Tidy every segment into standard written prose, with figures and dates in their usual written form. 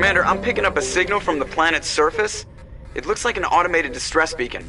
Commander, I'm picking up a signal from the planet's surface. It looks like an automated distress beacon.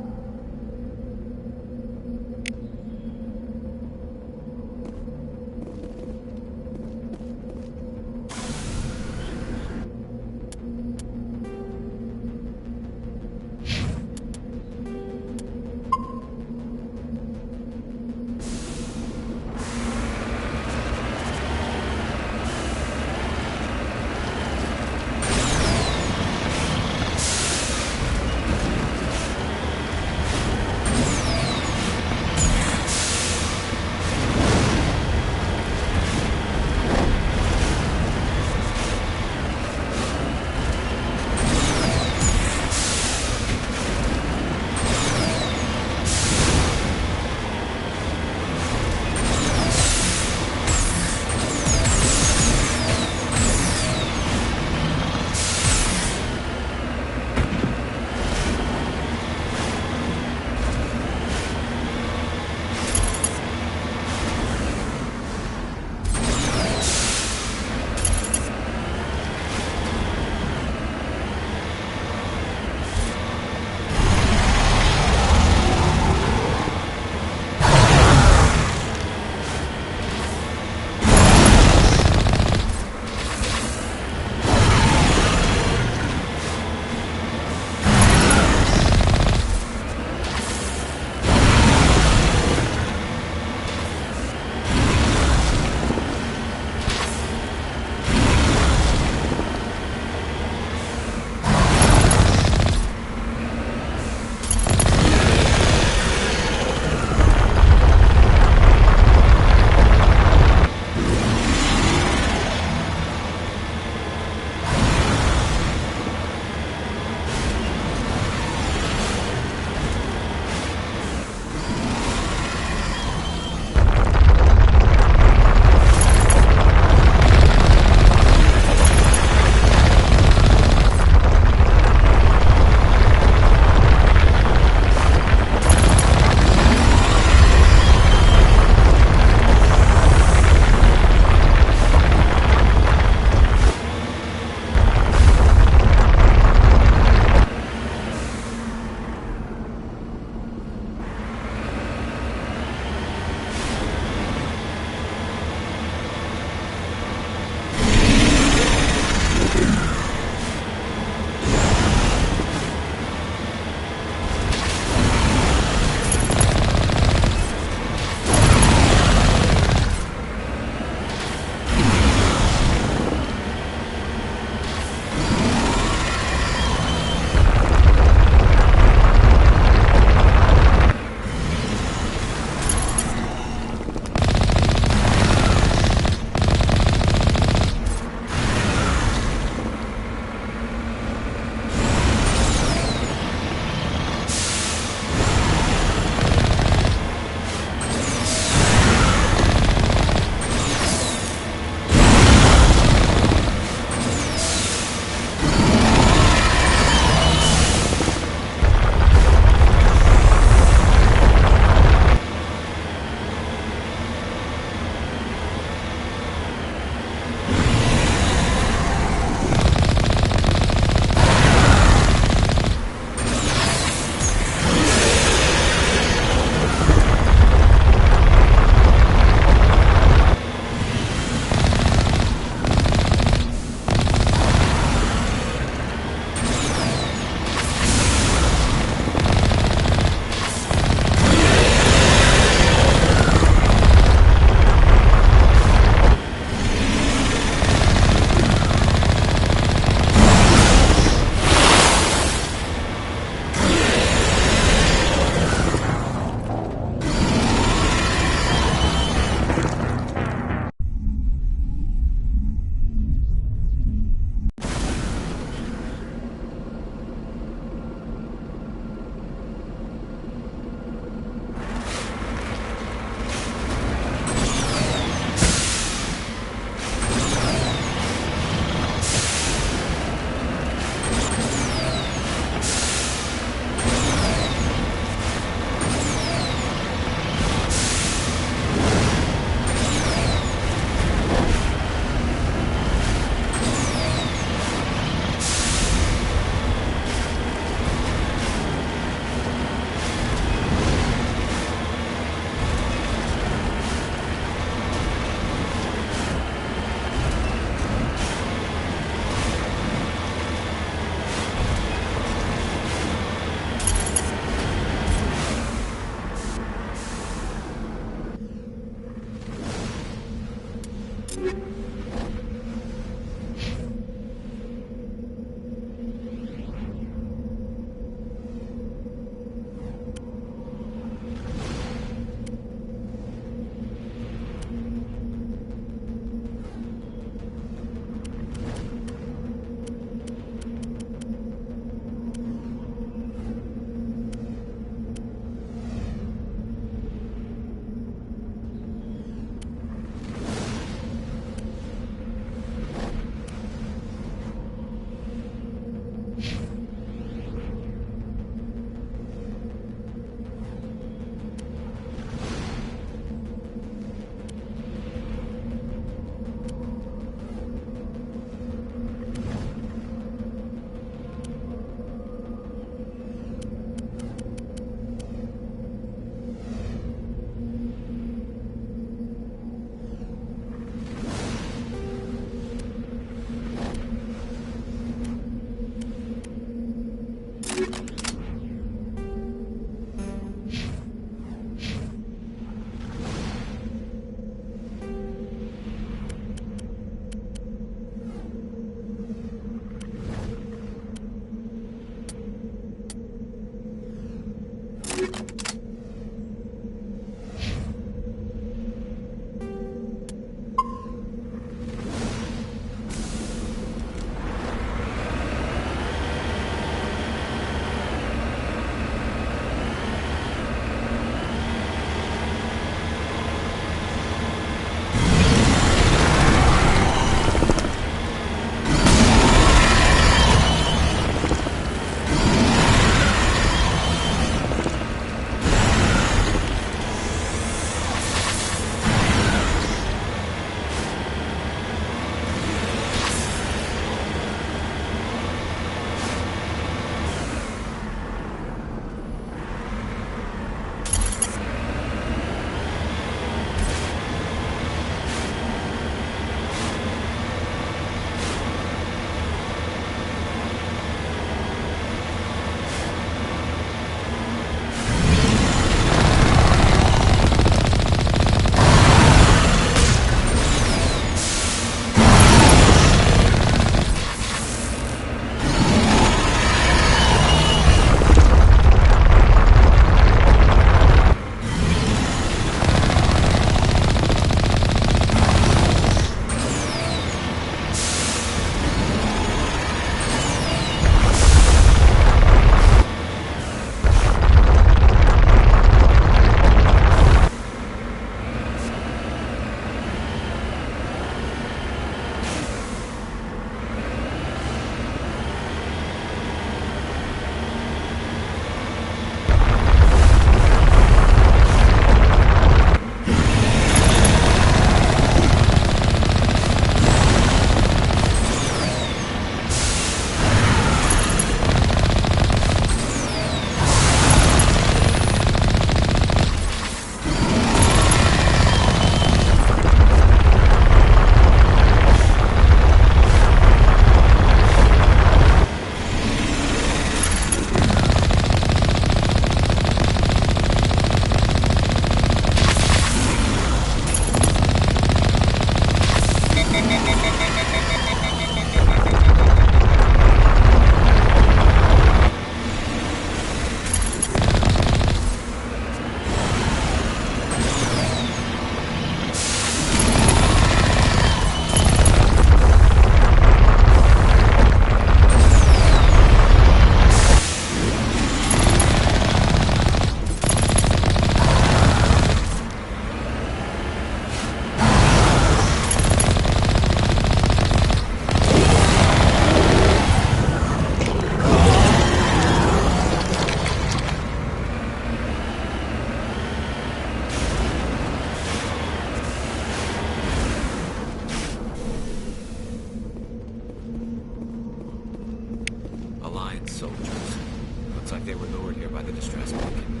like they were lured here by the distress beacon.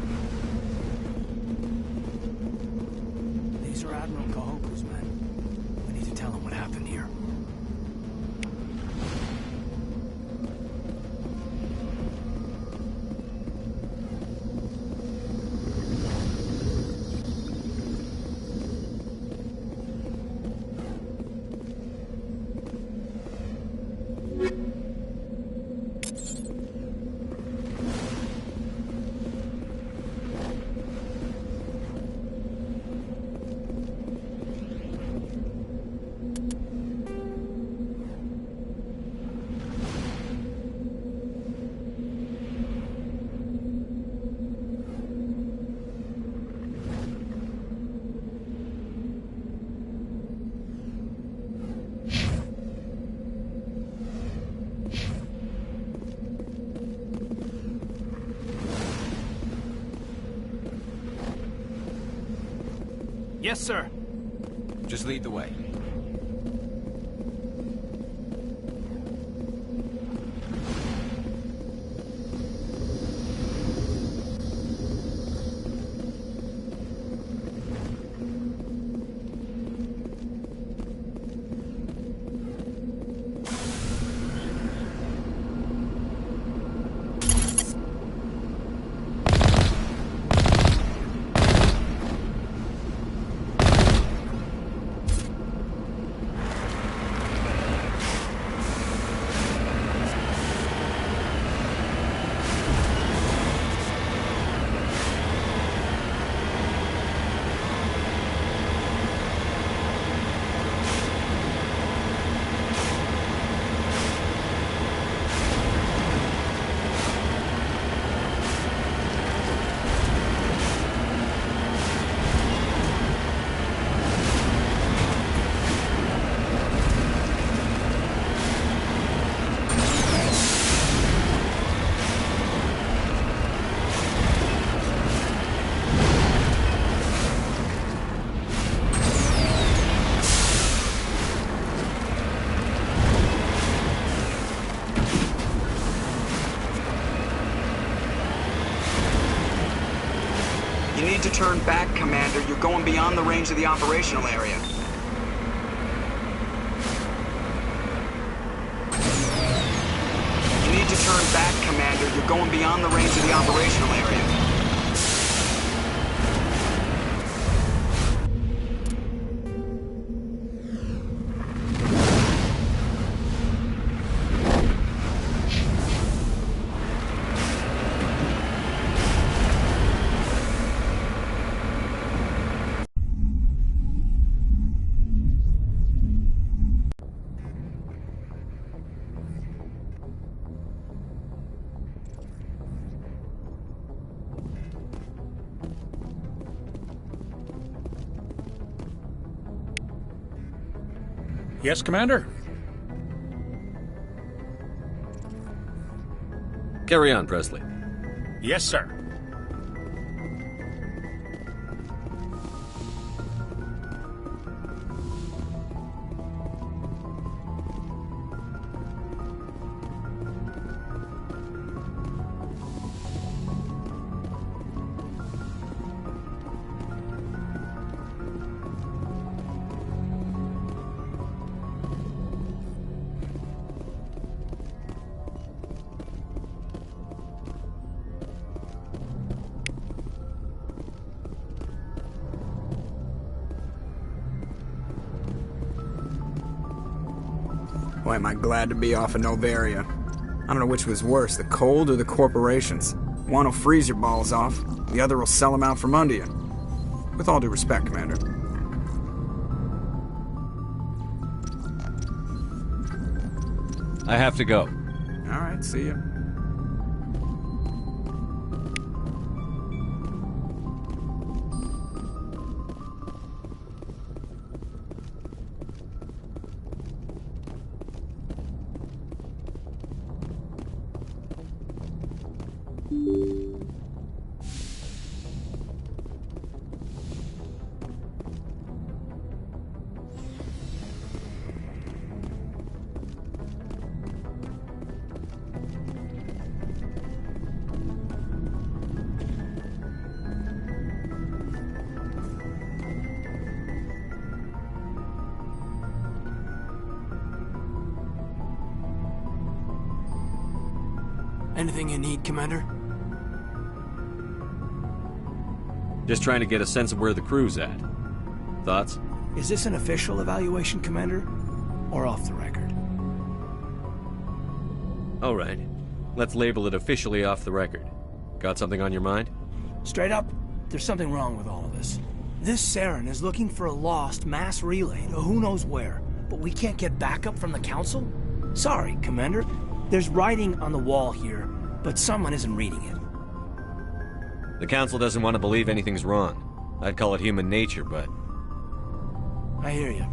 These are Admiral Kahoku's men. We need to tell them what happened here. Yes, sir. Just lead the way. You need to turn back, Commander. You're going beyond the range of the operational area. You need to turn back, Commander. You're going beyond the range of the operational area. Yes, Commander? Carry on, Presley. Yes, sir. Boy, am I glad to be off of Novaria. I don't know which was worse, the cold or the corporations. One will freeze your balls off, the other will sell them out from under you. With all due respect, Commander. I have to go. All right, see ya. Anything you need, Commander? Just trying to get a sense of where the crew's at. Thoughts? Is this an official evaluation, Commander? Or off the record? All right. Let's label it officially off the record. Got something on your mind? Straight up, there's something wrong with all of this. This Saren is looking for a lost mass relay to who knows where, but we can't get backup from the Council? Sorry, Commander. There's writing on the wall here, but someone isn't reading it. The Council doesn't want to believe anything's wrong. I'd call it human nature, but... I hear you.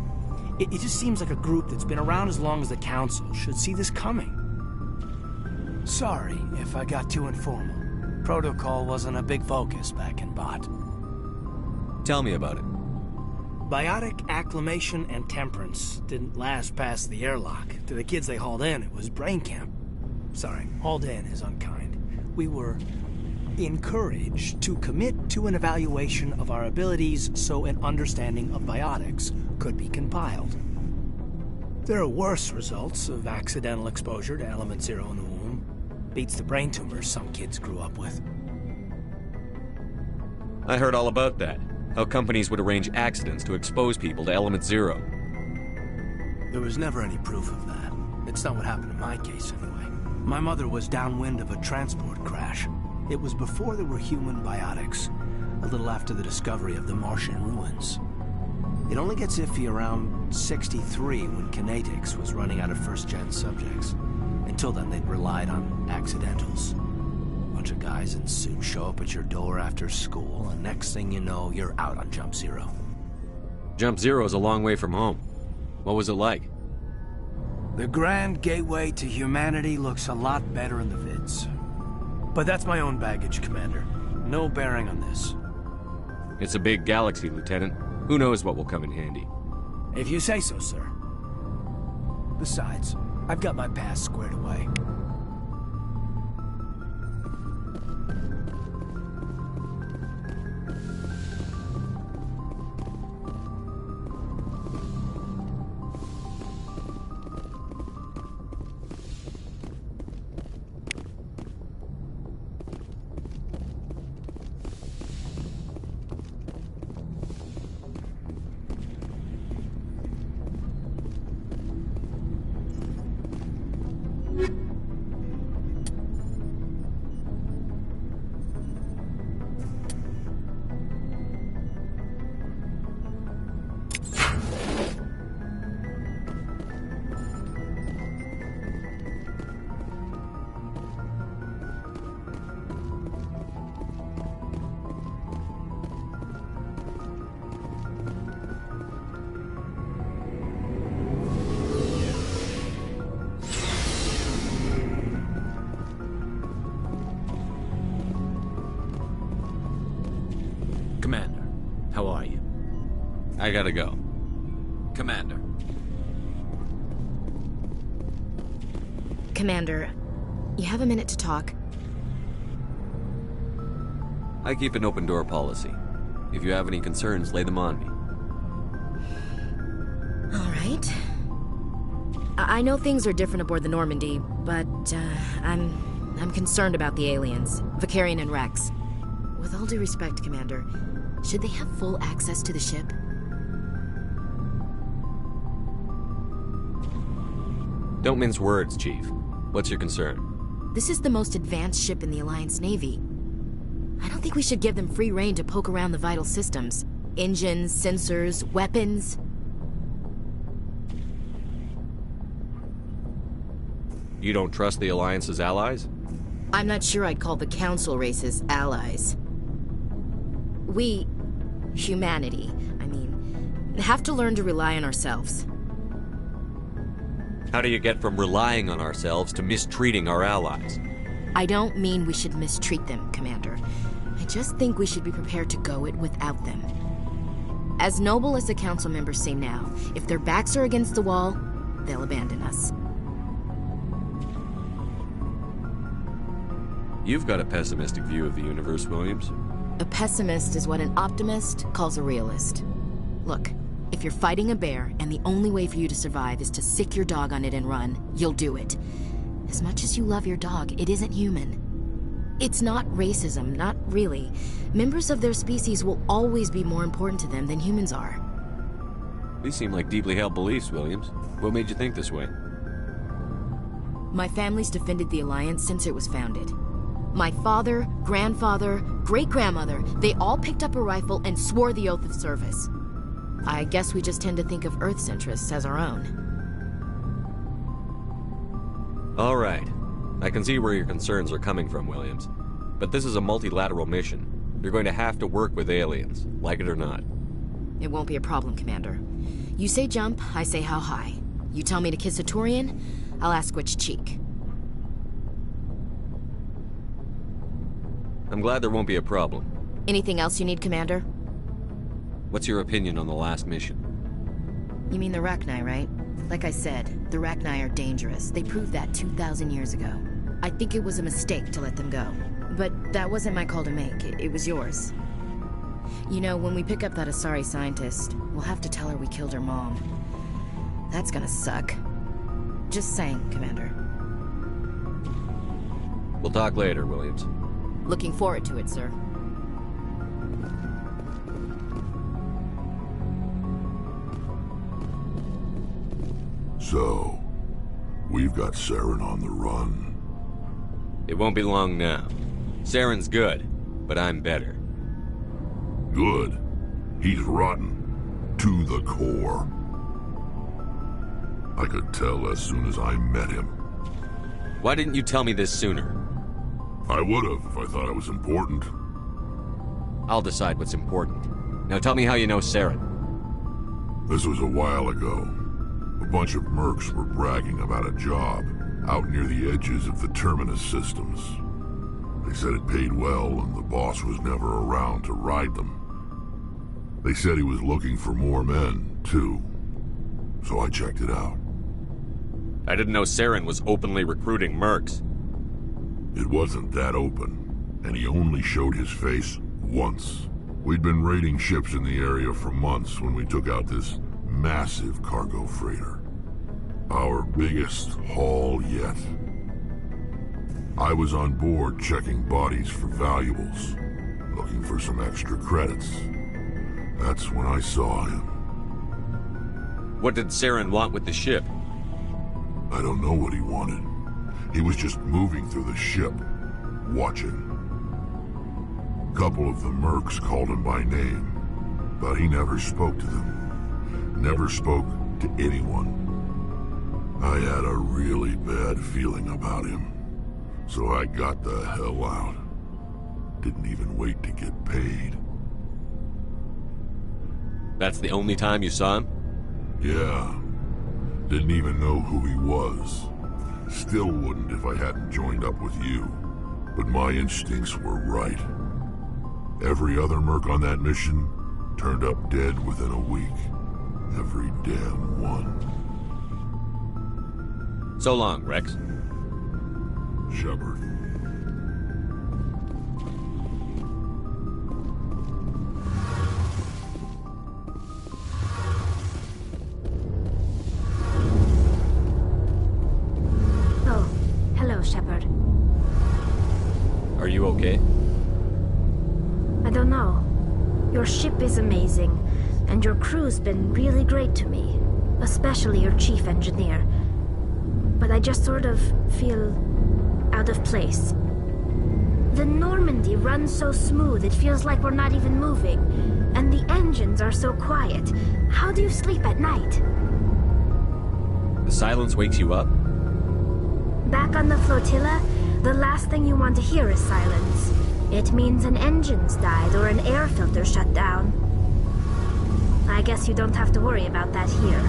It just seems like a group that's been around as long as the Council should see this coming. Sorry if I got too informal. Protocol wasn't a big focus back in Bot. Tell me about it. Biotic acclimation and temperance didn't last past the airlock. To the kids they hauled in, it was brain camp. Sorry, hauled in is unkind. We were encouraged to commit to an evaluation of our abilities so an understanding of biotics could be compiled. There are worse results of accidental exposure to element 0 in the womb. Beats the brain tumors some kids grew up with. I heard all about that. How companies would arrange accidents to expose people to element 0. There was never any proof of that. It's not what happened in my case, anyway. My mother was downwind of a transport crash. It was before there were human biotics, a little after the discovery of the Martian ruins. It only gets iffy around 63 when kinetics was running out of first-gen subjects. Until then, they'd relied on accidentals. Bunch of guys in suits show up at your door after school, and next thing you know, you're out on Jump Zero. Jump Zero is a long way from home. What was it like? The grand gateway to humanity looks a lot better in the vids. But that's my own baggage, Commander. No bearing on this. It's a big galaxy, Lieutenant. Who knows what will come in handy? If you say so, sir. Besides, I've got my past squared away. Commander, how are you? I gotta go. Commander. Commander, you have a minute to talk? I keep an open door policy. If you have any concerns, lay them on me. All right. I know things are different aboard the Normandy, but I'm concerned about the aliens, Vicarian and Rex. With all due respect, Commander, should they have full access to the ship? Don't mince words, Chief. What's your concern? This is the most advanced ship in the Alliance Navy. I don't think we should give them free rein to poke around the vital systems. Engines, sensors, weapons. You don't trust the Alliance's allies? I'm not sure I'd call the Council races allies. We, humanity, have to learn to rely on ourselves. How do you get from relying on ourselves to mistreating our allies? I don't mean we should mistreat them, Commander. I just think we should be prepared to go it without them. As noble as the Council members seem now, if their backs are against the wall, they'll abandon us. You've got a pessimistic view of the universe, Williams. A pessimist is what an optimist calls a realist. Look, if you're fighting a bear and the only way for you to survive is to sick your dog on it and run, you'll do it. As much as you love your dog, it isn't human. It's not racism, not really. Members of their species will always be more important to them than humans are. These seem like deeply held beliefs, Williams. What made you think this way? My family's defended the Alliance since it was founded. My father, grandfather, great-grandmother, they all picked up a rifle and swore the oath of service. I guess we just tend to think of Earth's interests as our own. All right. I can see where your concerns are coming from, Williams. But this is a multilateral mission. You're going to have to work with aliens, like it or not. It won't be a problem, Commander. You say jump, I say how high. You tell me to kiss a Turian, I'll ask which cheek. I'm glad there won't be a problem. Anything else you need, Commander? What's your opinion on the last mission? You mean the Rachni, right? Like I said, the Rachni are dangerous. They proved that 2,000 years ago. I think it was a mistake to let them go. But that wasn't my call to make. It was yours. You know, when we pick up that Asari scientist, we'll have to tell her we killed her mom. That's gonna suck. Just saying, Commander. We'll talk later, Williams. Looking forward to it, sir. So, we've got Saren on the run. It won't be long now. Saren's good, but I'm better. Good. He's rotten. To the core. I could tell as soon as I met him. Why didn't you tell me this sooner? I would've if I thought it was important. I'll decide what's important. Now tell me how you know Saren. This was a while ago. A bunch of mercs were bragging about a job out near the edges of the Terminus systems. They said it paid well and the boss was never around to ride them. They said he was looking for more men, too. So I checked it out. I didn't know Saren was openly recruiting mercs. It wasn't that open, and he only showed his face once. We'd been raiding ships in the area for months when we took out this massive cargo freighter. Our biggest haul yet. I was on board checking bodies for valuables, looking for some extra credits. That's when I saw him. What did Saren want with the ship? I don't know what he wanted. He was just moving through the ship, watching. A couple of the mercs called him by name, but he never spoke to them. Never spoke to anyone. I had a really bad feeling about him, so I got the hell out. Didn't even wait to get paid. That's the only time you saw him? Yeah. Didn't even know who he was. Still wouldn't if I hadn't joined up with you. But my instincts were right. Every other merc on that mission turned up dead within a week. Every damn one. So long, Rex. Shepard. Oh, hello, Shepard. Are you okay? I don't know. Your ship is amazing, and your crew's been really great to me, especially your chief engineer. But I just sort of feel out of place. The Normandy runs so smooth it feels like we're not even moving, and the engines are so quiet. How do you sleep at night? The silence wakes you up? Back on the flotilla, the last thing you want to hear is silence. It means an engine's died or an air filter shut down. I guess you don't have to worry about that here.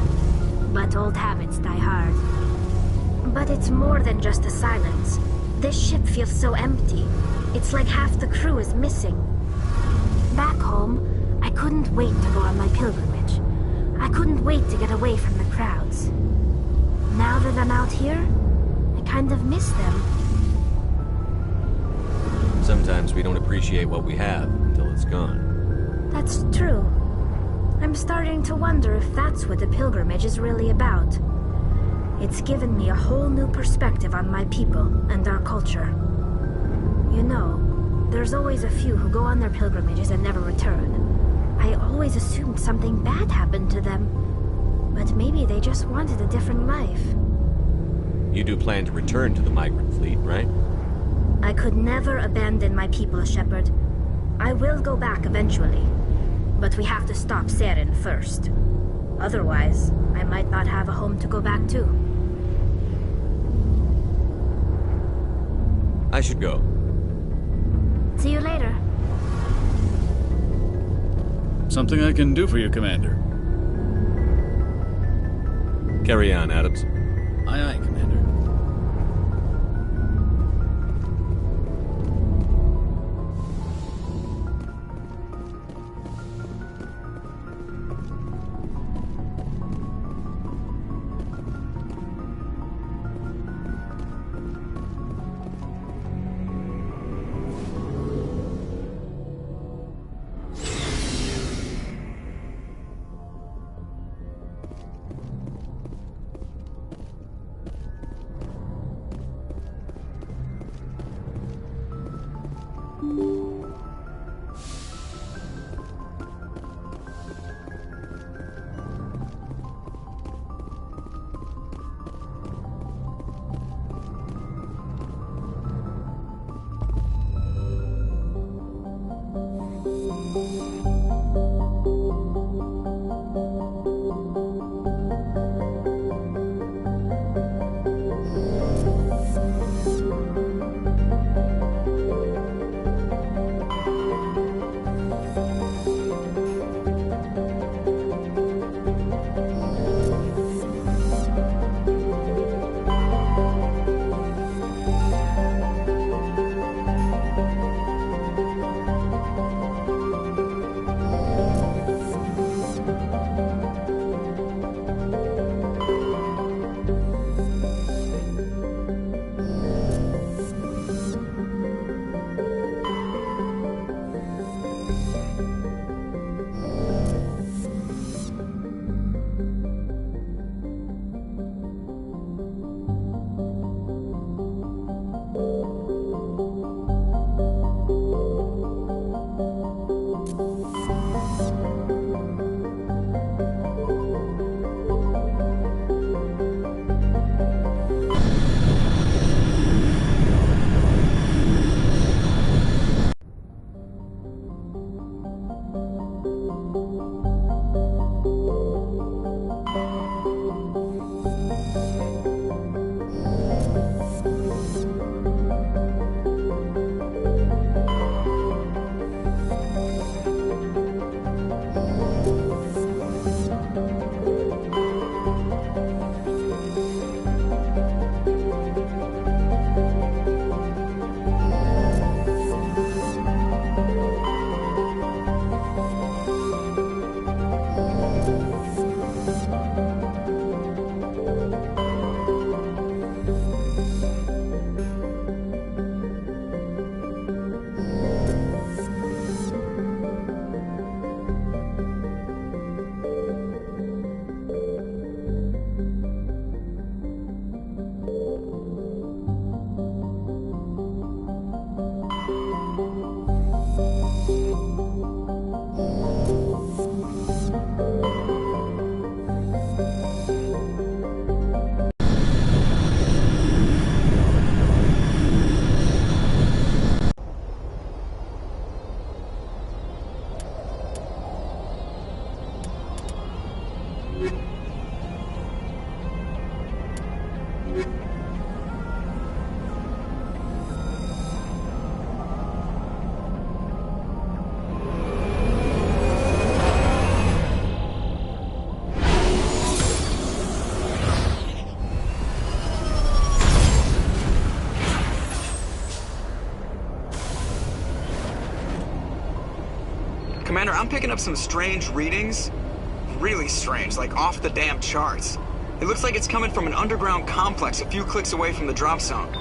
But old habits die hard. But it's more than just the silence. This ship feels so empty. It's like half the crew is missing. Back home, I couldn't wait to go on my pilgrimage. I couldn't wait to get away from the crowds. Now that I'm out here, I kind of miss them. Sometimes we don't appreciate what we have until it's gone. That's true. I'm starting to wonder if that's what the pilgrimage is really about. It's given me a whole new perspective on my people and our culture. You know, there's always a few who go on their pilgrimages and never return. I always assumed something bad happened to them. But maybe they just wanted a different life. You do plan to return to the migrant fleet, right? I could never abandon my people, Shepard. I will go back eventually. But we have to stop Saren first. Otherwise, I might not have a home to go back to. I should go. See you later. Something I can do for you, Commander. Carry on, Adams. Aye, aye, Commander. Commander, I'm picking up some strange readings. Really strange, like off the damn charts. It looks like it's coming from an underground complex a few clicks away from the drop zone.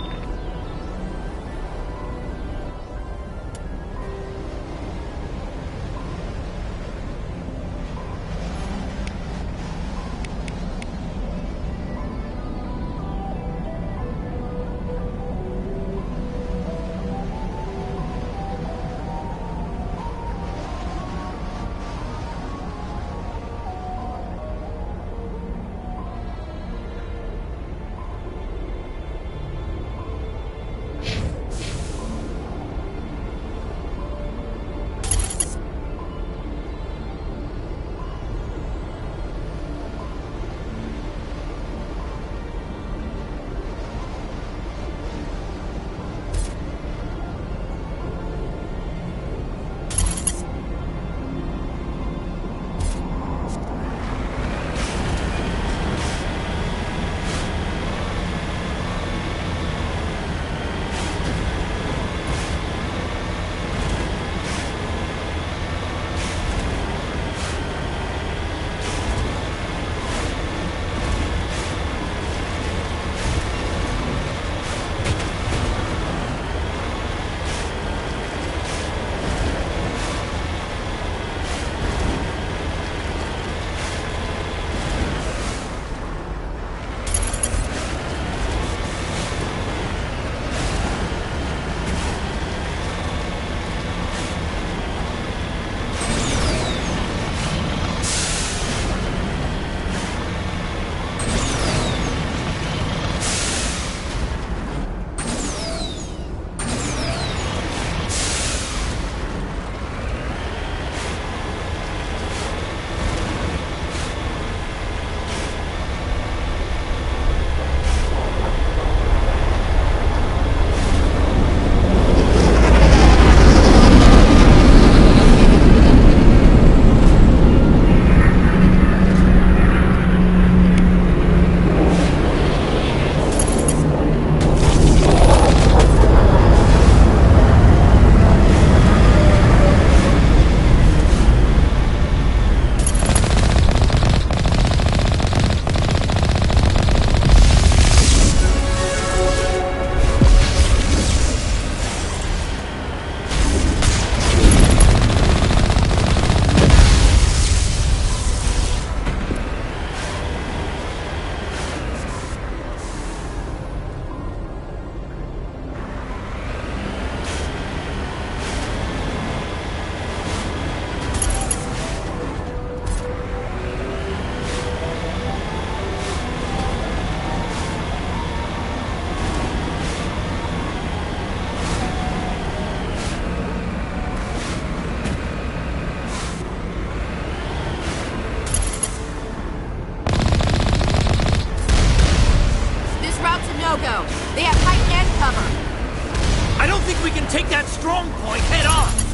no-go. They have height and cover. I don't think we can take that strong point head on.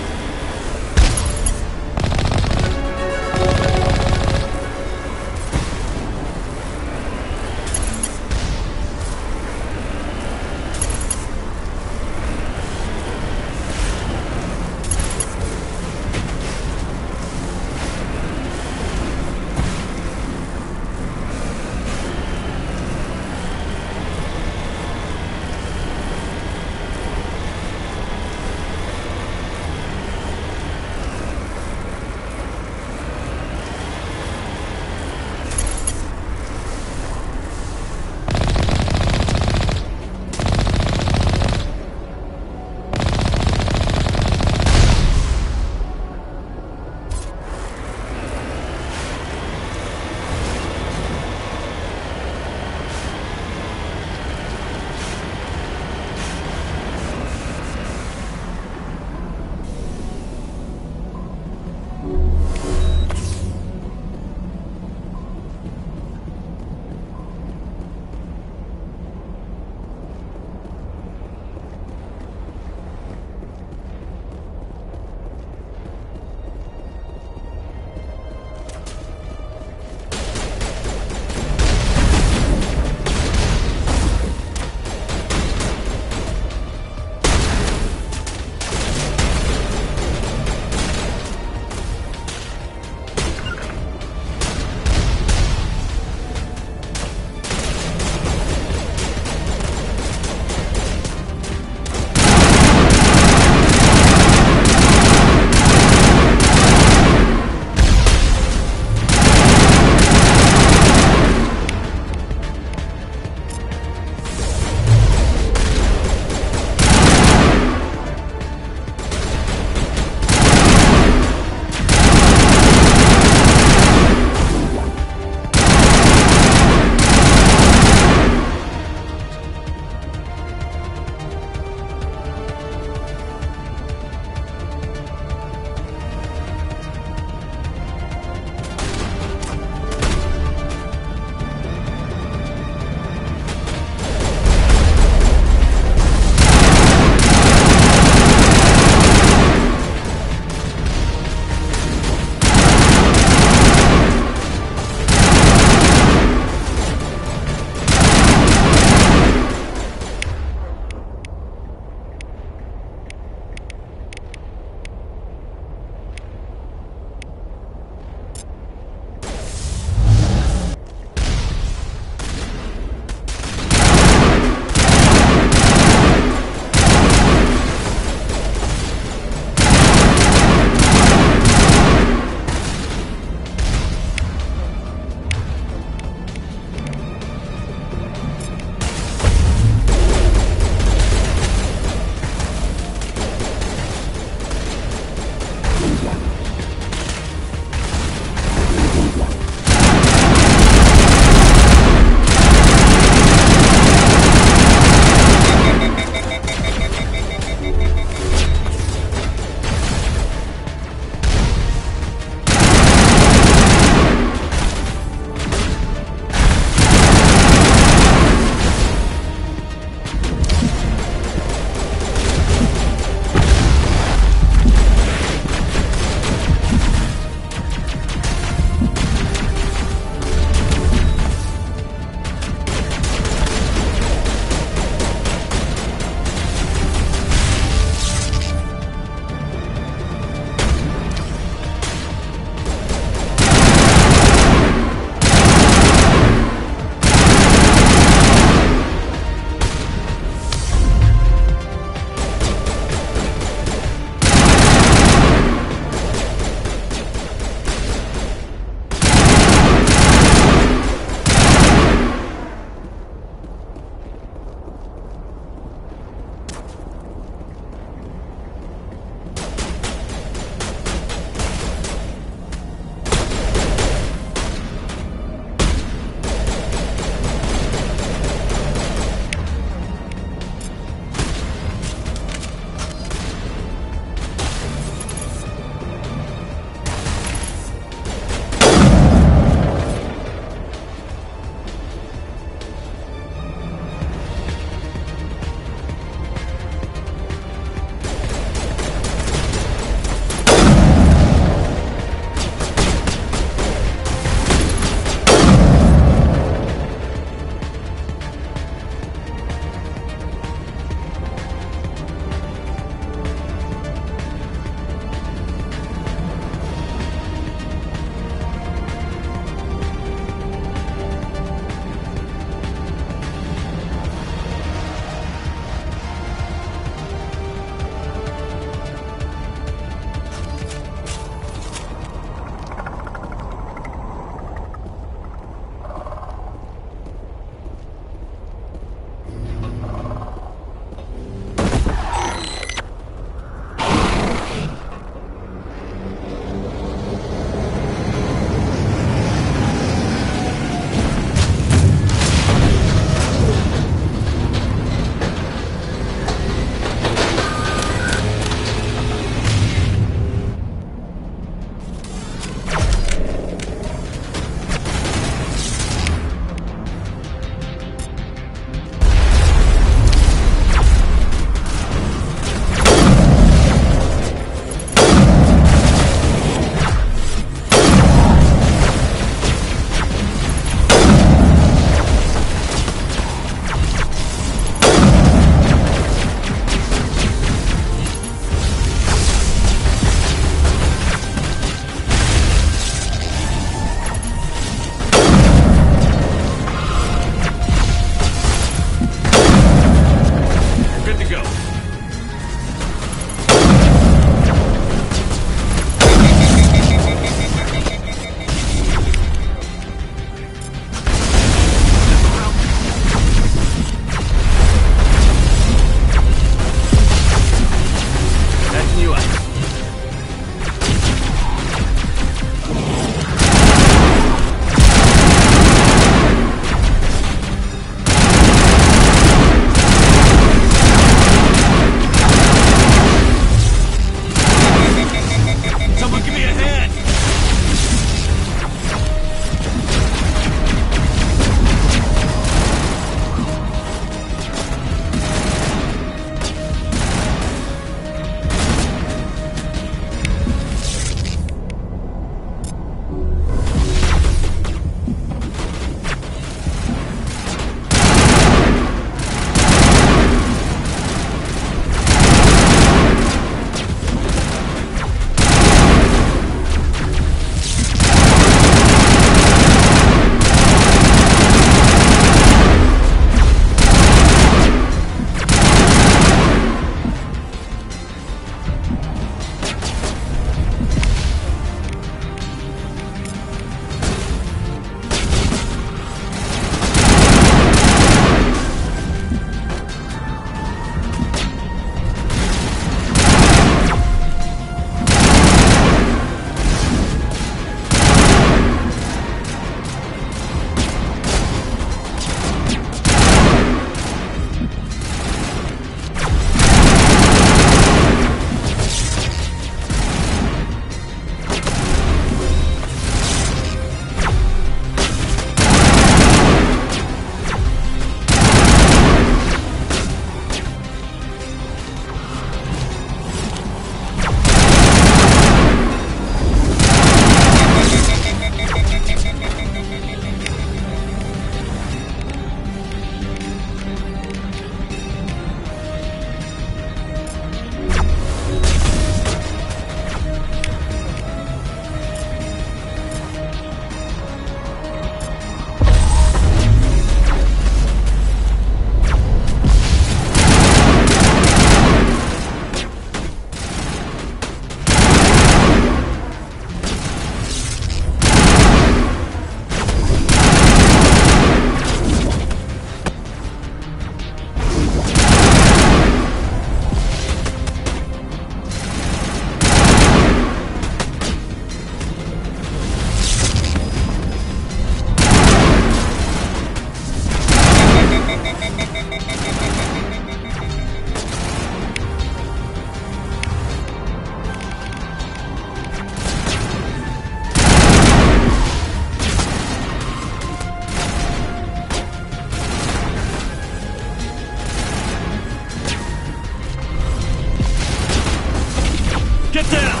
Get down!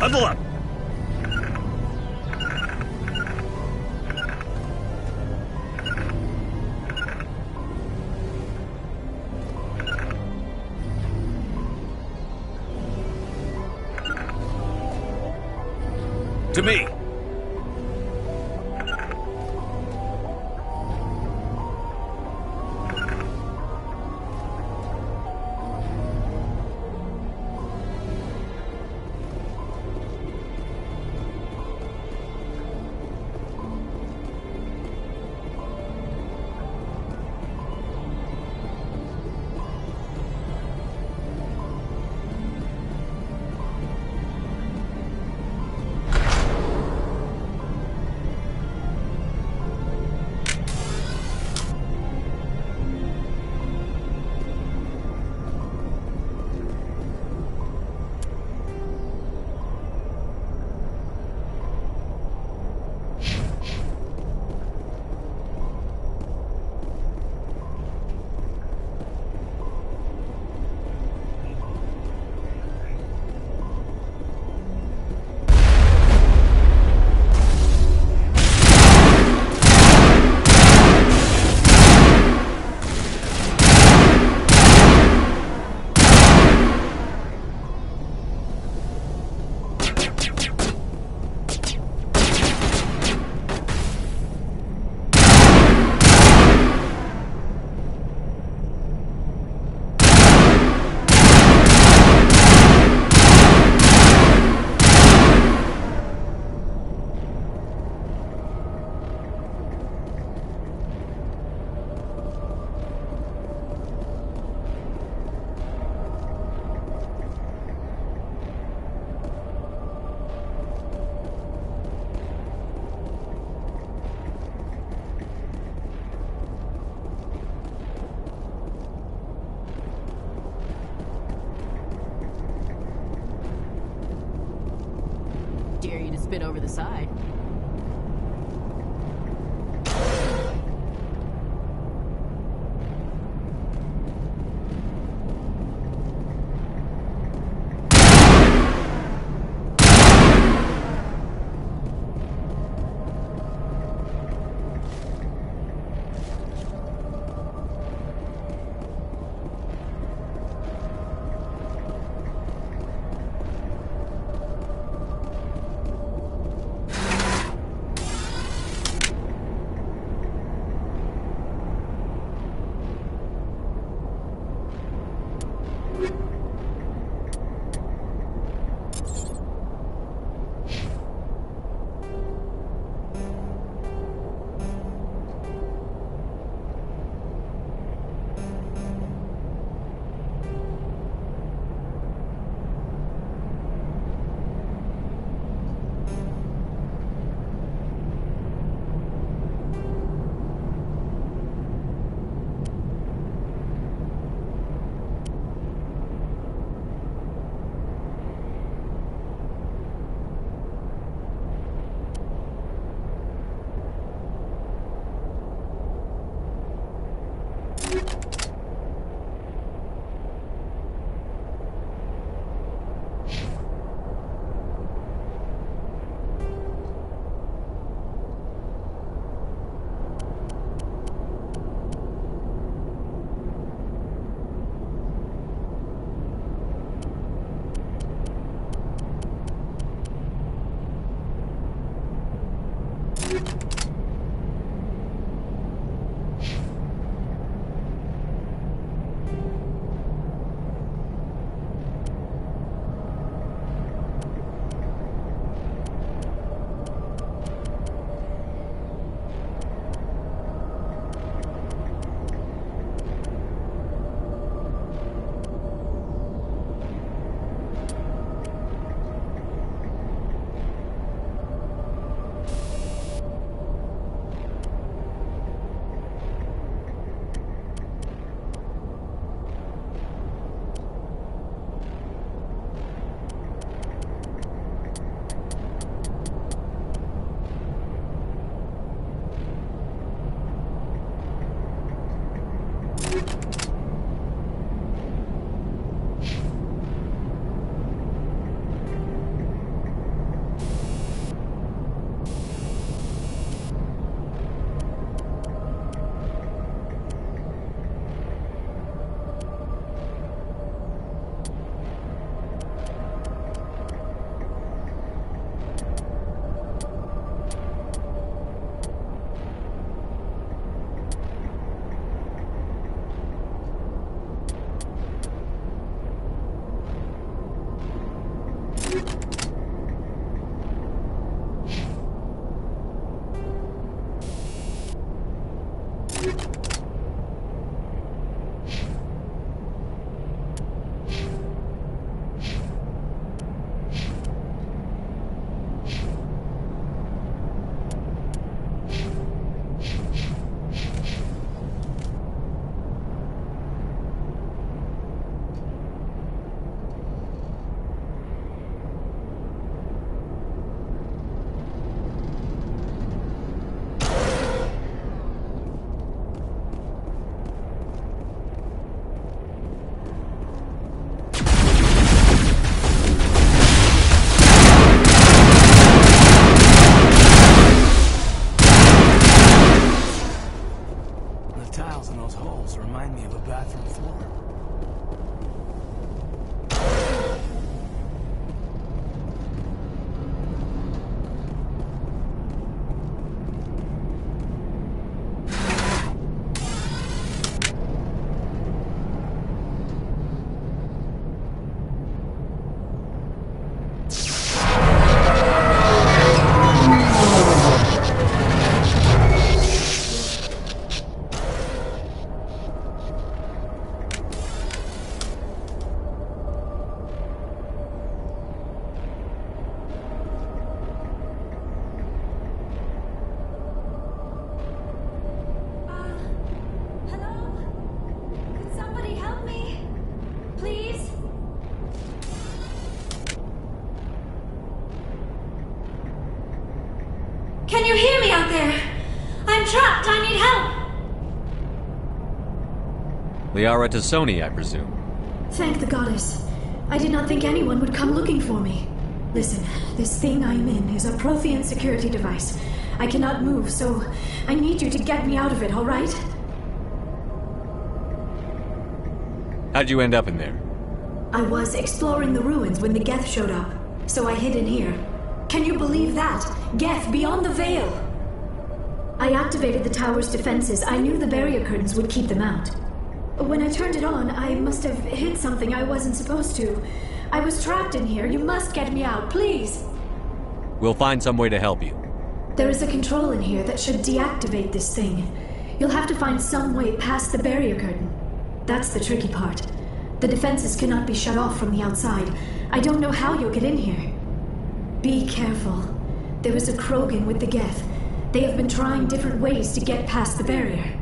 Huddle up! To me! Dare you to spin over the side. Tiles in those holes remind me of a bathroom floor. Can you hear me out there? I'm trapped. I need help. Liara Tassoni, I presume. Thank the goddess. I did not think anyone would come looking for me. Listen, this thing I'm in is a Prothean security device. I cannot move, so I need you to get me out of it, all right? How'd you end up in there? I was exploring the ruins when the Geth showed up, so I hid in here. Can you believe that? Geth, beyond the veil! I activated the tower's defenses. I knew the barrier curtains would keep them out. When I turned it on, I must have hit something I wasn't supposed to. I was trapped in here. You must get me out, please! We'll find some way to help you. There is a control in here that should deactivate this thing. You'll have to find some way past the barrier curtain. That's the tricky part. The defenses cannot be shut off from the outside. I don't know how you'll get in here. Be careful. There is a Krogan with the Geth. They have been trying different ways to get past the barrier.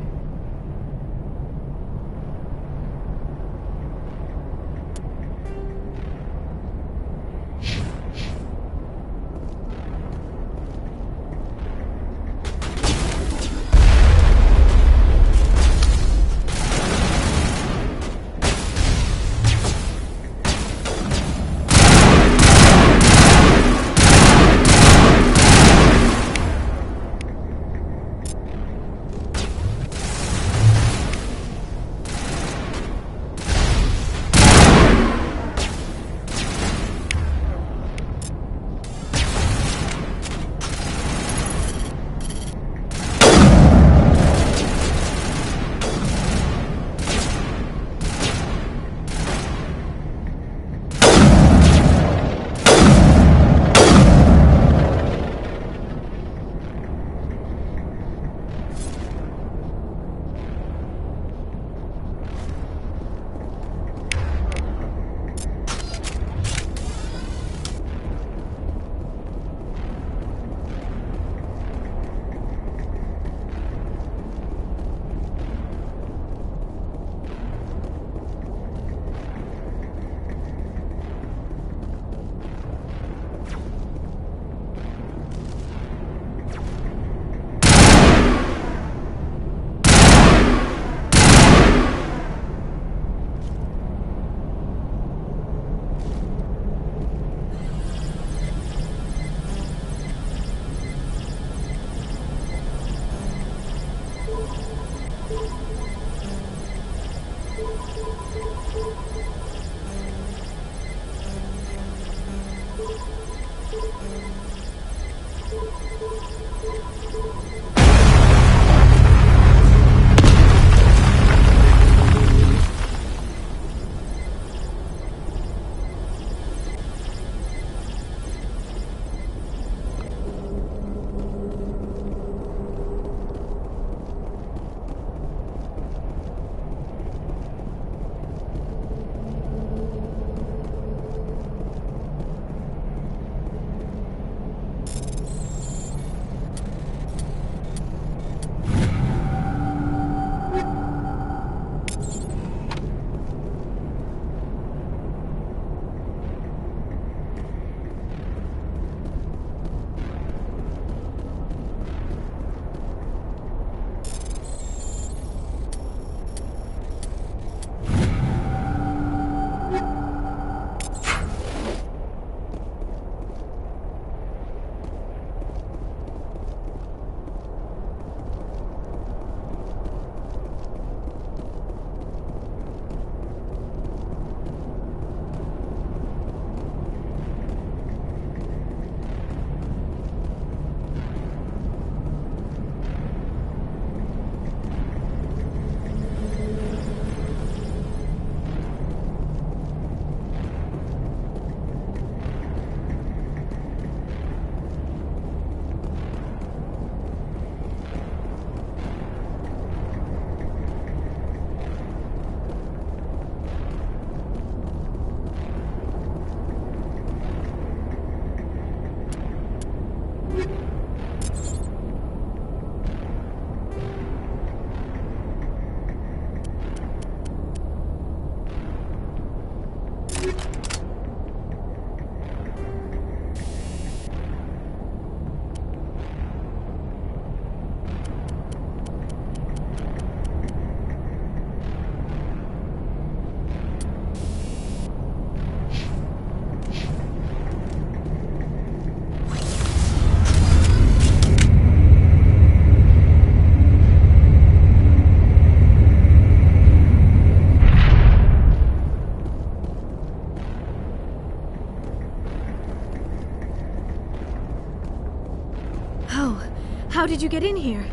How did you get in here?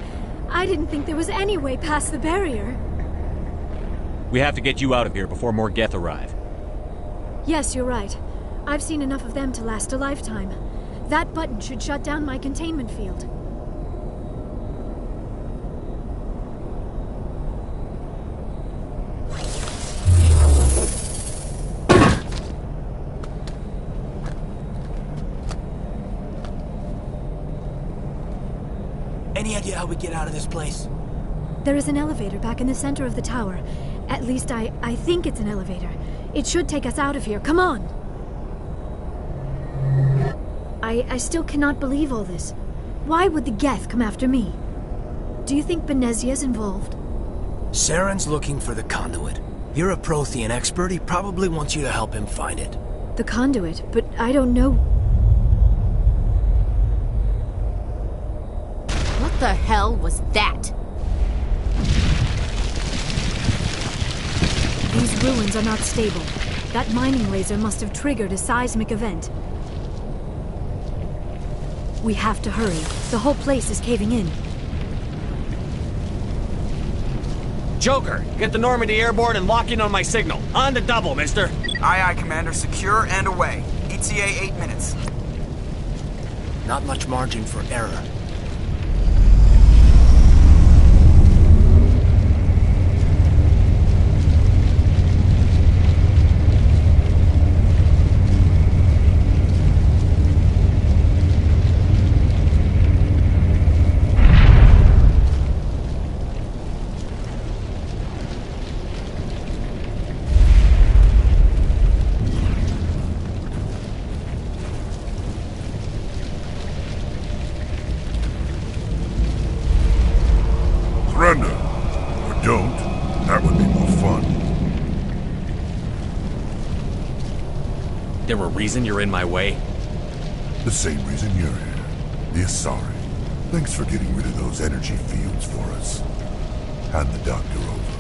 I didn't think there was any way past the barrier. We have to get you out of here before more Geth arrive. Yes, you're right. I've seen enough of them to last a lifetime. That button should shut down my containment field. Any idea how we get out of this place? There is an elevator back in the center of the tower. At least I think it's an elevator. It should take us out of here. Come on! I still cannot believe all this. Why would the Geth come after me? Do you think Benezia's involved? Saren's looking for the conduit. You're a Prothean expert. He probably wants you to help him find it. The conduit, but I don't know. What the hell was that? These ruins are not stable. That mining laser must have triggered a seismic event. We have to hurry. The whole place is caving in. Joker, get the Normandy airborne and lock in on my signal. On the double, mister. Aye, aye, Commander. Secure and away. ETA 8 minutes. Not much margin for error. Surrender. Or don't. That would be more fun. There a reason you're in my way? The same reason you're here. The Asari. Thanks for getting rid of those energy fields for us. Hand the doctor over.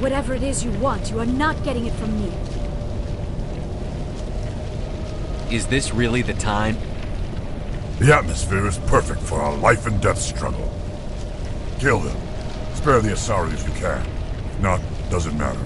Whatever it is you want, you are not getting it from me. Is this really the time? The atmosphere is perfect for a life and death struggle. Kill them. Spare the Asari if you can. If not, doesn't matter.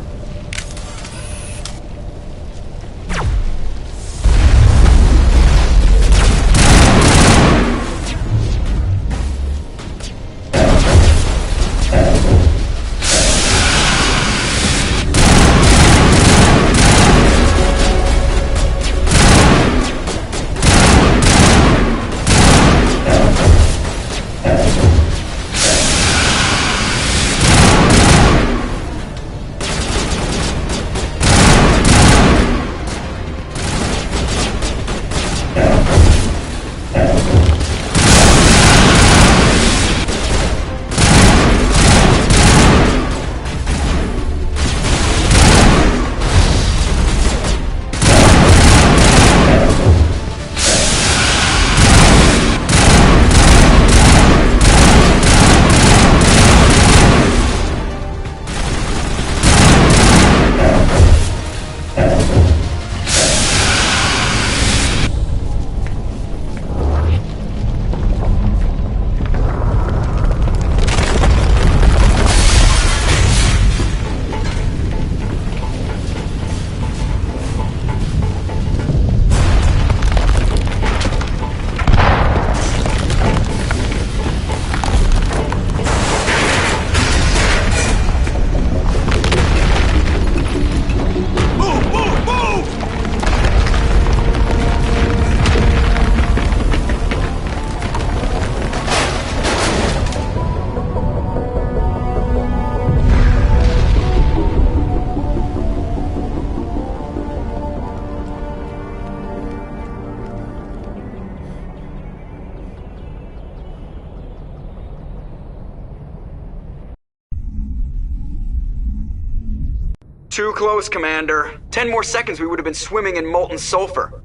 Too close, Commander. 10 more seconds we would have been swimming in molten sulfur.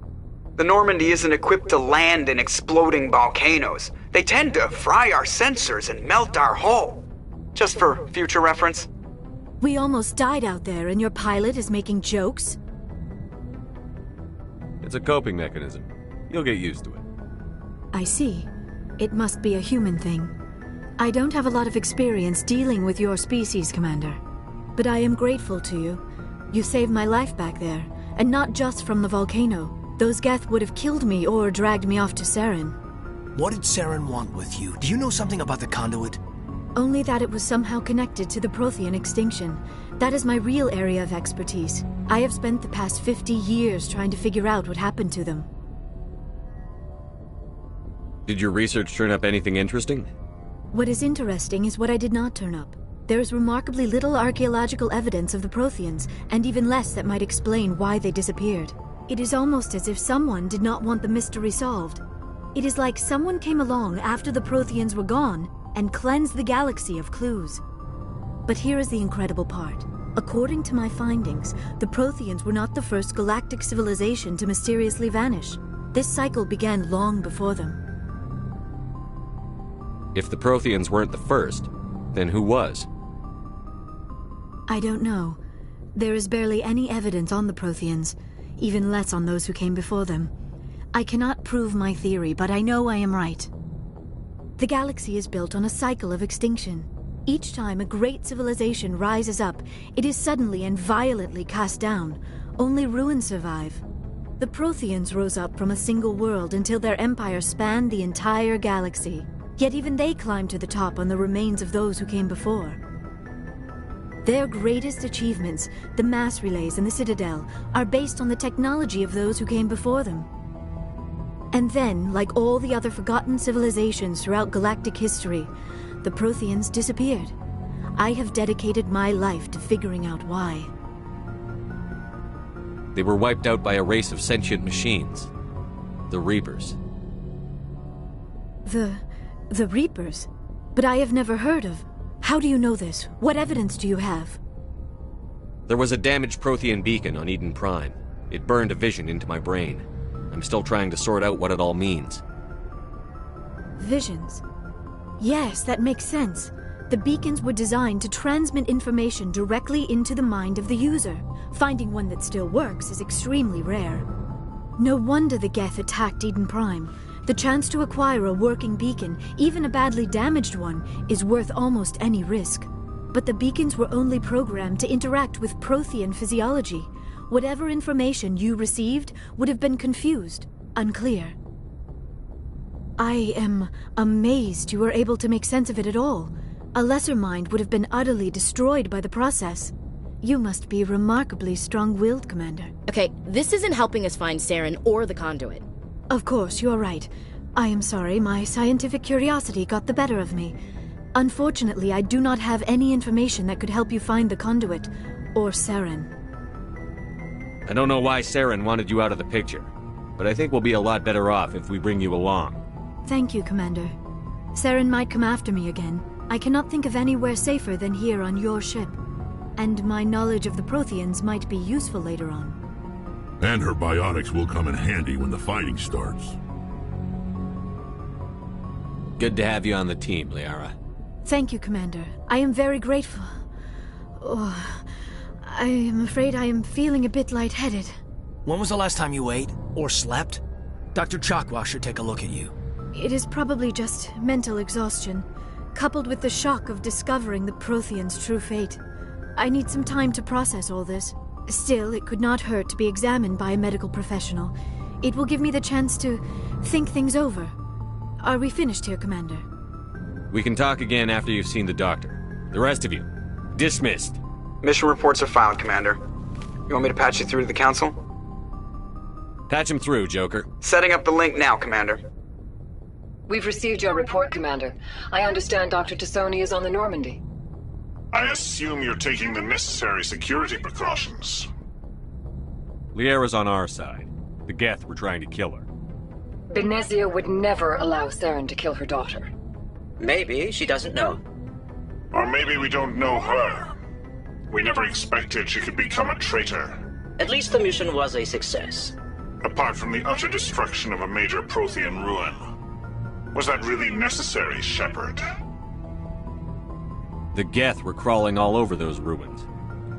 The Normandy isn't equipped to land in exploding volcanoes. They tend to fry our sensors and melt our hull. Just for future reference. We almost died out there, and your pilot is making jokes? It's a coping mechanism. You'll get used to it. I see. It must be a human thing. I don't have a lot of experience dealing with your species, Commander. But I am grateful to you. You saved my life back there, and not just from the volcano. Those Geth would have killed me or dragged me off to Saren. What did Saren want with you? Do you know something about the conduit? Only that it was somehow connected to the Prothean extinction. That is my real area of expertise. I have spent the past 50 years trying to figure out what happened to them. Did your research turn up anything interesting? What is interesting is what I did not turn up. There is remarkably little archaeological evidence of the Protheans, and even less that might explain why they disappeared. It is almost as if someone did not want the mystery solved. It is like someone came along after the Protheans were gone and cleansed the galaxy of clues. But here is the incredible part. According to my findings, the Protheans were not the first galactic civilization to mysteriously vanish. This cycle began long before them. If the Protheans weren't the first, then who was? I don't know. There is barely any evidence on the Protheans, even less on those who came before them. I cannot prove my theory, but I know I am right. The galaxy is built on a cycle of extinction. Each time a great civilization rises up, it is suddenly and violently cast down. Only ruins survive. The Protheans rose up from a single world until their empire spanned the entire galaxy. Yet even they climbed to the top on the remains of those who came before. Their greatest achievements, the mass relays and the Citadel, are based on the technology of those who came before them. And then, like all the other forgotten civilizations throughout galactic history, the Protheans disappeared. I have dedicated my life to figuring out why. They were wiped out by a race of sentient machines. The Reapers. The Reapers? But I have never heard of... How do you know this? What evidence do you have? There was a damaged Prothean beacon on Eden Prime. It burned a vision into my brain. I'm still trying to sort out what it all means. Visions? Yes, that makes sense. The beacons were designed to transmit information directly into the mind of the user. Finding one that still works is extremely rare. No wonder the Geth attacked Eden Prime. The chance to acquire a working beacon, even a badly damaged one, is worth almost any risk. But the beacons were only programmed to interact with Prothean physiology. Whatever information you received would have been confused, unclear. I am amazed you were able to make sense of it at all. A lesser mind would have been utterly destroyed by the process. You must be remarkably strong-willed, Commander. Okay, this isn't helping us find Saren or the conduit. Of course, you are right. I am sorry, my scientific curiosity got the better of me. Unfortunately, I do not have any information that could help you find the conduit, or Saren. I don't know why Saren wanted you out of the picture, but I think we'll be a lot better off if we bring you along. Thank you, Commander. Saren might come after me again. I cannot think of anywhere safer than here on your ship. And my knowledge of the Protheans might be useful later on. And her biotics will come in handy when the fighting starts. Good to have you on the team, Liara. Thank you, Commander. I am very grateful. Oh, I am afraid I am feeling a bit lightheaded. When was the last time you ate? Or slept? Dr. Chakwa should take a look at you. It is probably just mental exhaustion, coupled with the shock of discovering the Protheans' true fate. I need some time to process all this. Still, it could not hurt to be examined by a medical professional. It will give me the chance to think things over. Are we finished here, Commander? We can talk again after you've seen the doctor. The rest of you, dismissed. Mission reports are filed, Commander. You want me to patch you through to the Council? Patch him through, Joker. Setting up the link now, Commander. We've received your report, Commander. I understand Dr. Tassoni is on the Normandy. I assume you're taking the necessary security precautions. Liara's on our side. The Geth were trying to kill her. Benezia would never allow Saren to kill her daughter. Maybe she doesn't know. Or maybe we don't know her. We never expected she could become a traitor. At least the mission was a success. Apart from the utter destruction of a major Prothean ruin. Was that really necessary, Shepard? The Geth were crawling all over those ruins.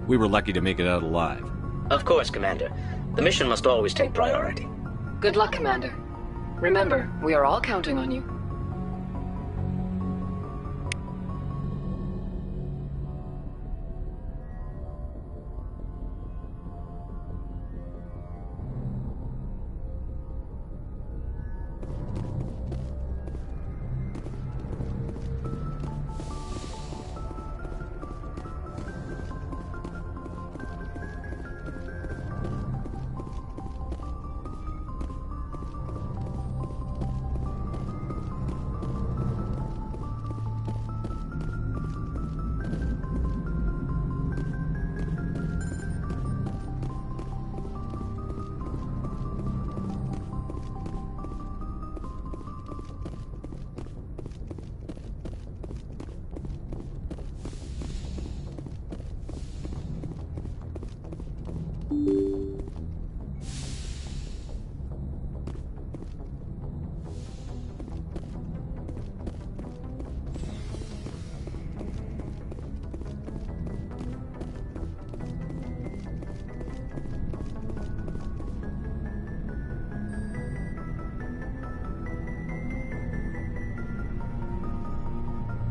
We were lucky to make it out alive. Of course, Commander. The mission must always take priority. Good luck, Commander. Remember, we are all counting on you.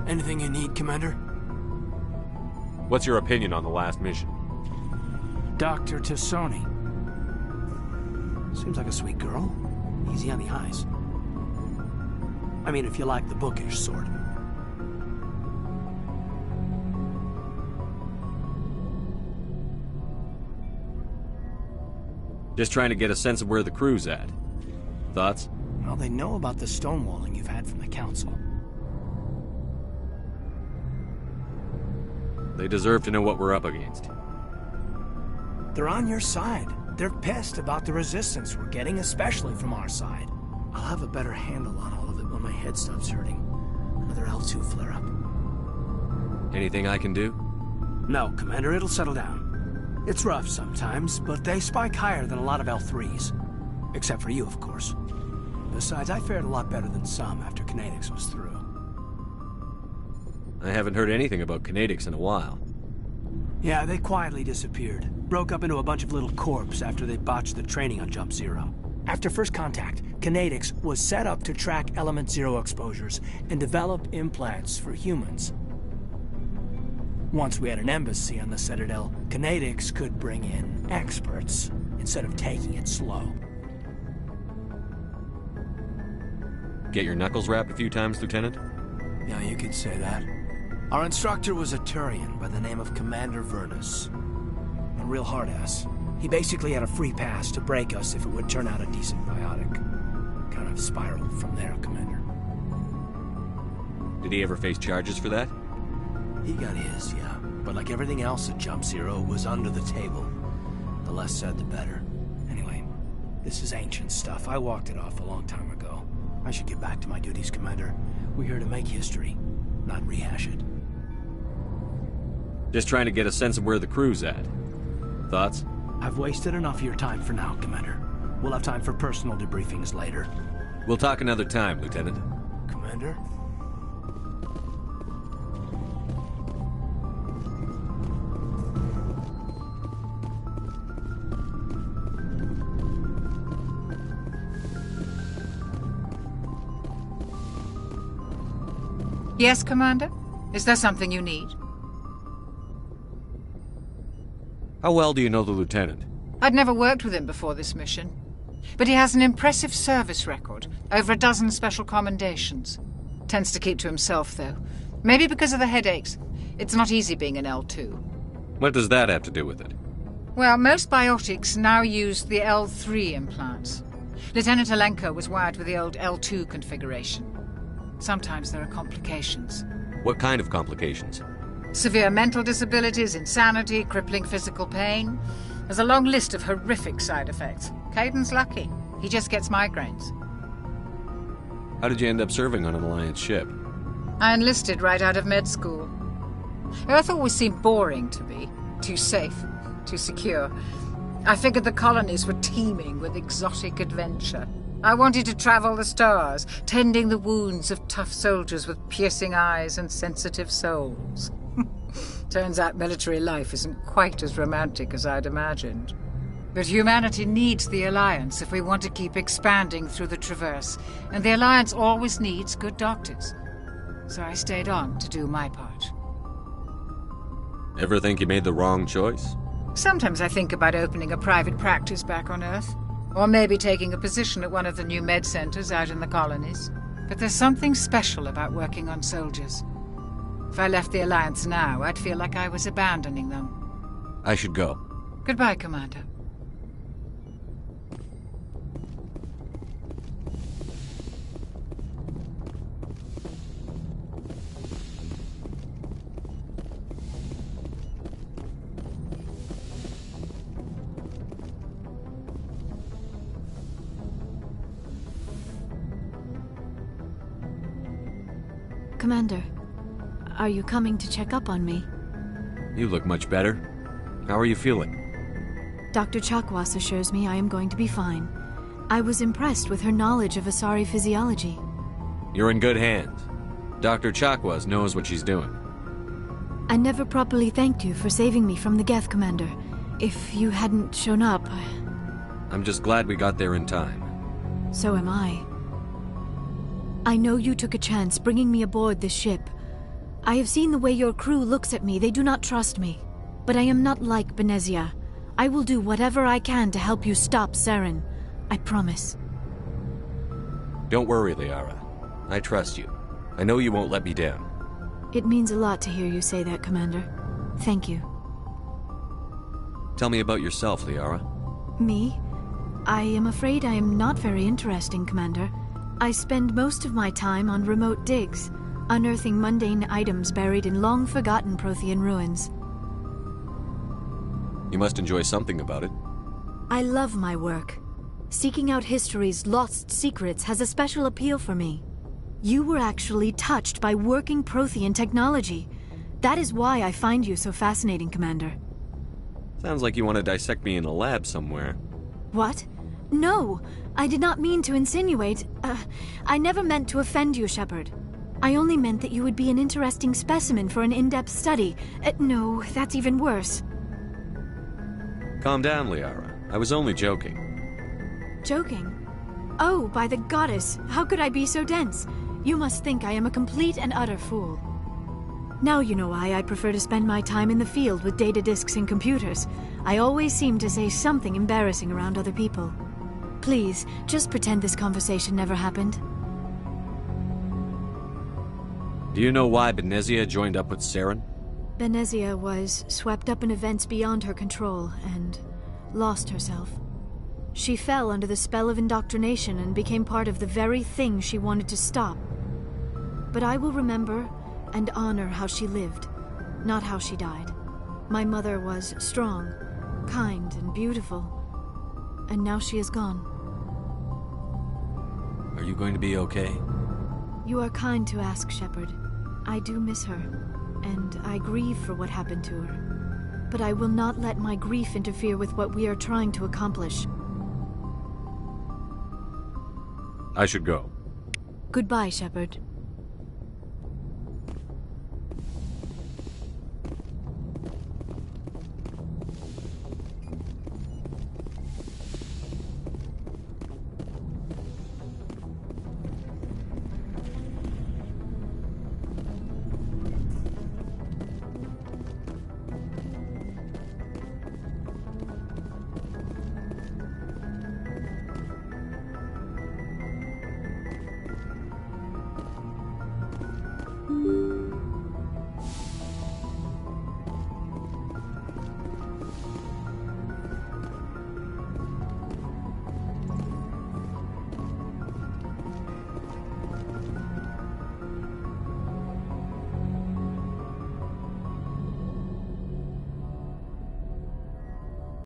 Anything you need, Commander? What's your opinion on the last mission? Dr. Tassoni. Seems like a sweet girl. Easy on the eyes. I mean, if you like the bookish sort. Just trying to get a sense of where the crew's at. Thoughts? Well, they know about the stonewalling you've had from the Council. They deserve to know what we're up against. They're on your side. They're pissed about the resistance we're getting, especially from our side. I'll have a better handle on all of it when my head stops hurting. Another L2 flare-up. Anything I can do? No, Commander, it'll settle down. It's rough sometimes, but they spike higher than a lot of L3s. Except for you, of course. Besides, I fared a lot better than some after Kinetics was through. I haven't heard anything about Kinetics in a while. Yeah, they quietly disappeared. Broke up into a bunch of little corps after they botched the training on Jump Zero. After first contact, Kinetics was set up to track Element Zero exposures and develop implants for humans. Once we had an embassy on the Citadel, Kinetics could bring in experts instead of taking it slow. Get your knuckles rapped a few times, Lieutenant? Yeah, you could say that. Our instructor was a Turian by the name of Commander Vernus. A real hard-ass. He basically had a free pass to break us if it would turn out a decent biotic. Kind of spiraled from there, Commander. Did he ever face charges for that? He got his, yeah. But like everything else at Jump Zero, it was under the table. The less said, the better. Anyway, this is ancient stuff. I walked it off a long time ago. I should get back to my duties, Commander. We're here to make history, not rehash it. Just trying to get a sense of where the crew's at. Thoughts? I've wasted enough of your time for now, Commander. We'll have time for personal debriefings later. We'll talk another time, Lieutenant. Commander? Yes, Commander? Is there something you need? How well do you know the Lieutenant? I'd never worked with him before this mission. But he has an impressive service record, over a dozen special commendations. Tends to keep to himself, though. Maybe because of the headaches. It's not easy being an L2. What does that have to do with it? Well, most biotics now use the L3 implants. Lieutenant Alenko was wired with the old L2 configuration. Sometimes there are complications. What kind of complications? Severe mental disabilities, insanity, crippling physical pain. There's a long list of horrific side effects. Caden's lucky. He just gets migraines. How did you end up serving on an Alliance ship? I enlisted right out of med school. Earth always seemed boring to me. Too safe, too secure. I figured the colonies were teeming with exotic adventure. I wanted to travel the stars, tending the wounds of tough soldiers with piercing eyes and sensitive souls. Turns out military life isn't quite as romantic as I'd imagined. But humanity needs the Alliance if we want to keep expanding through the Traverse, and the Alliance always needs good doctors. So I stayed on to do my part. Ever think you made the wrong choice? Sometimes I think about opening a private practice back on Earth. Or maybe taking a position at one of the new med centers out in the colonies. But there's something special about working on soldiers. If I left the Alliance now, I'd feel like I was abandoning them. I should go. Goodbye, Commander. Commander, are you coming to check up on me? You look much better. How are you feeling? Dr. Chakwas assures me I am going to be fine. I was impressed with her knowledge of Asari physiology. You're in good hands. Dr. Chakwas knows what she's doing. I never properly thanked you for saving me from the Geth, Commander. If you hadn't shown up... I'm just glad we got there in time. So am I. I know you took a chance bringing me aboard this ship, I have seen the way your crew looks at me. They do not trust me. But I am not like Benezia. I will do whatever I can to help you stop Saren. I promise. Don't worry, Liara. I trust you. I know you won't let me down. It means a lot to hear you say that, Commander. Thank you. Tell me about yourself, Liara. Me? I am afraid I am not very interesting, Commander. I spend most of my time on remote digs, unearthing mundane items buried in long-forgotten Prothean ruins. You must enjoy something about it. I love my work. Seeking out history's lost secrets has a special appeal for me. You were actually touched by working Prothean technology. That is why I find you so fascinating, Commander. Sounds like you want to dissect me in a lab somewhere. What? No! I did not mean to insinuate. I never meant to offend you, Shepard. I only meant that you would be an interesting specimen for an in-depth study. No, that's even worse. Calm down, Liara. I was only joking. Joking? Oh, by the goddess, how could I be so dense? You must think I am a complete and utter fool. Now you know why I prefer to spend my time in the field with data disks and computers. I always seem to say something embarrassing around other people. Please, just pretend this conversation never happened. Do you know why Benezia joined up with Saren? Benezia was swept up in events beyond her control and lost herself. She fell under the spell of indoctrination and became part of the very thing she wanted to stop. But I will remember and honor how she lived, not how she died. My mother was strong, kind, and beautiful, and now she is gone. Are you going to be okay? You are kind to ask, Shepard. I do miss her, and I grieve for what happened to her. But I will not let my grief interfere with what we are trying to accomplish. I should go. Goodbye, Shepard.